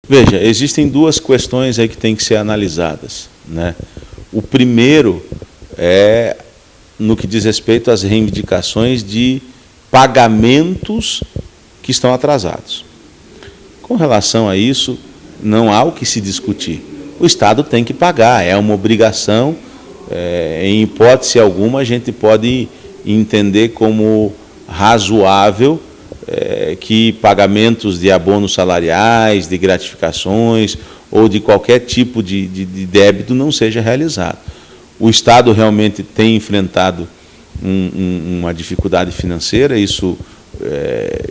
Veja, existem duas questões aí que têm que ser analisadas, né? O primeiro é no que diz respeito às reivindicações de pagamentos que estão atrasados. Com relação a isso, não há o que se discutir. O Estado tem que pagar, é uma obrigação, em hipótese alguma a gente pode entender como razoável que pagamentos de abonos salariais, de gratificações ou de qualquer tipo de débito não seja realizado. O Estado realmente tem enfrentado uma dificuldade financeira, isso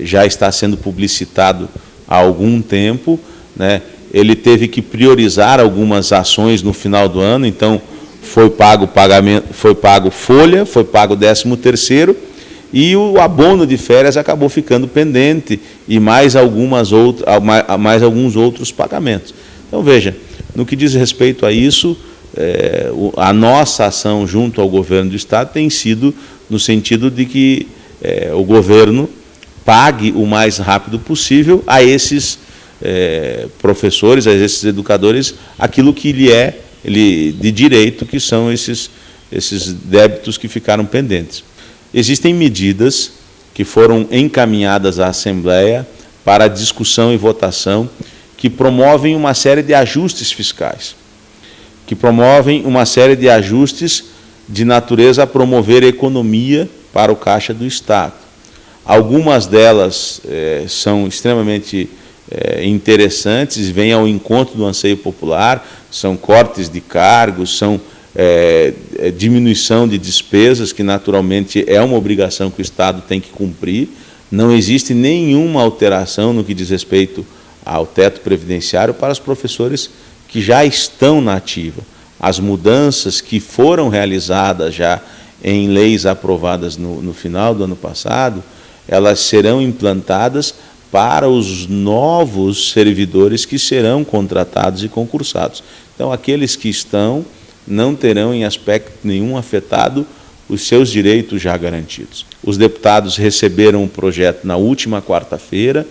já está sendo publicitado há algum tempo, né? Ele teve que priorizar algumas ações no final do ano, então foi pago pagamento, foi pago folha, foi pago 13º, e o abono de férias acabou ficando pendente e mais alguns outros pagamentos. Então, veja, no que diz respeito a isso, a nossa ação junto ao governo do Estado tem sido no sentido de que o governo pague o mais rápido possível a esses professores, a esses educadores, aquilo que lhe é de direito, que são esses débitos que ficaram pendentes. Existem medidas que foram encaminhadas à Assembleia para discussão e votação que promovem uma série de ajustes fiscais, que promovem uma série de ajustes de natureza a promover economia para o caixa do Estado. Algumas delas são extremamente interessantes, vêm ao encontro do anseio popular, são cortes de cargos, são diminuição de despesas, que naturalmente é uma obrigação que o Estado tem que cumprir. Não existe nenhuma alteração no que diz respeito ao teto previdenciário para os professores que já estão na ativa. As mudanças que foram realizadas já em leis aprovadas no final do ano passado, elas serão implantadas para os novos servidores que serão contratados e concursados. Então, aqueles que estão não terão em aspecto nenhum afetado os seus direitos já garantidos. Os deputados receberam o projeto na última quarta-feira,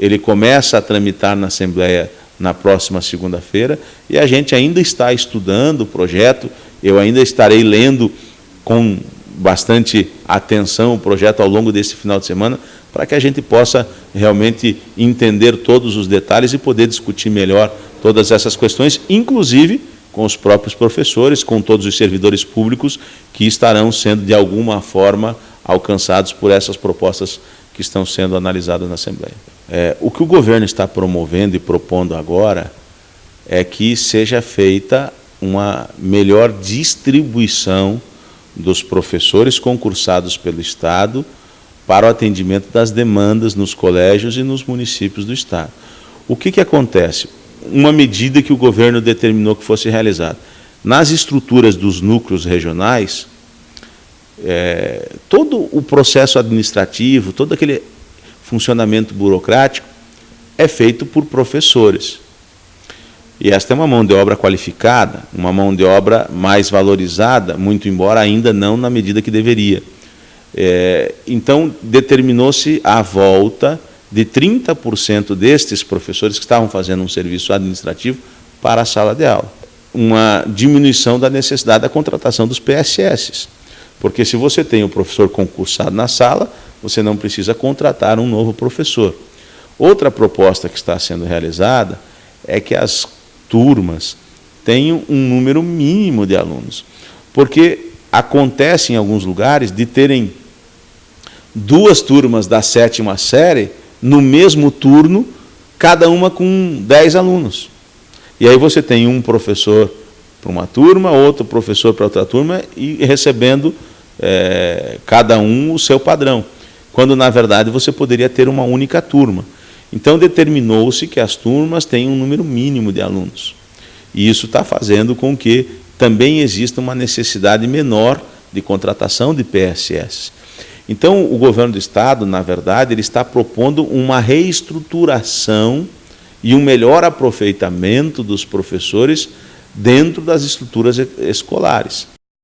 ele começa a tramitar na Assembleia na próxima segunda-feira, e a gente ainda está estudando o projeto, eu ainda estarei lendo com bastante atenção o projeto ao longo desse final de semana, para que a gente possa realmente entender todos os detalhes e poder discutir melhor todas essas questões, inclusive com os próprios professores, com todos os servidores públicos que estarão sendo, de alguma forma, alcançados por essas propostas que estão sendo analisadas na Assembleia. O que o governo está promovendo e propondo agora é que seja feita uma melhor distribuição dos professores concursados pelo Estado para o atendimento das demandas nos colégios e nos municípios do Estado. O que acontece? Uma medida que o governo determinou que fosse realizada. Nas estruturas dos núcleos regionais, todo o processo administrativo, todo aquele funcionamento burocrático é feito por professores. E esta é uma mão de obra qualificada, uma mão de obra mais valorizada, muito embora ainda não na medida que deveria. Então, determinou-se a volta de 30% destes professores que estavam fazendo um serviço administrativo para a sala de aula. Uma diminuição da necessidade da contratação dos PSS, porque se você tem o professor concursado na sala, você não precisa contratar um novo professor. Outra proposta que está sendo realizada é que as turmas tenham um número mínimo de alunos, porque acontece em alguns lugares de terem 2 turmas da 7ª série no mesmo turno, cada uma com 10 alunos. E aí você tem um professor para uma turma, outro professor para outra turma, e recebendo cada um o seu padrão, quando na verdade você poderia ter uma única turma. Então determinou-se que as turmas tenham um número mínimo de alunos. E isso está fazendo com que também exista uma necessidade menor de contratação de PSS. Então, o governo do Estado, na verdade, ele está propondo uma reestruturação e um melhor aproveitamento dos professores dentro das estruturas escolares.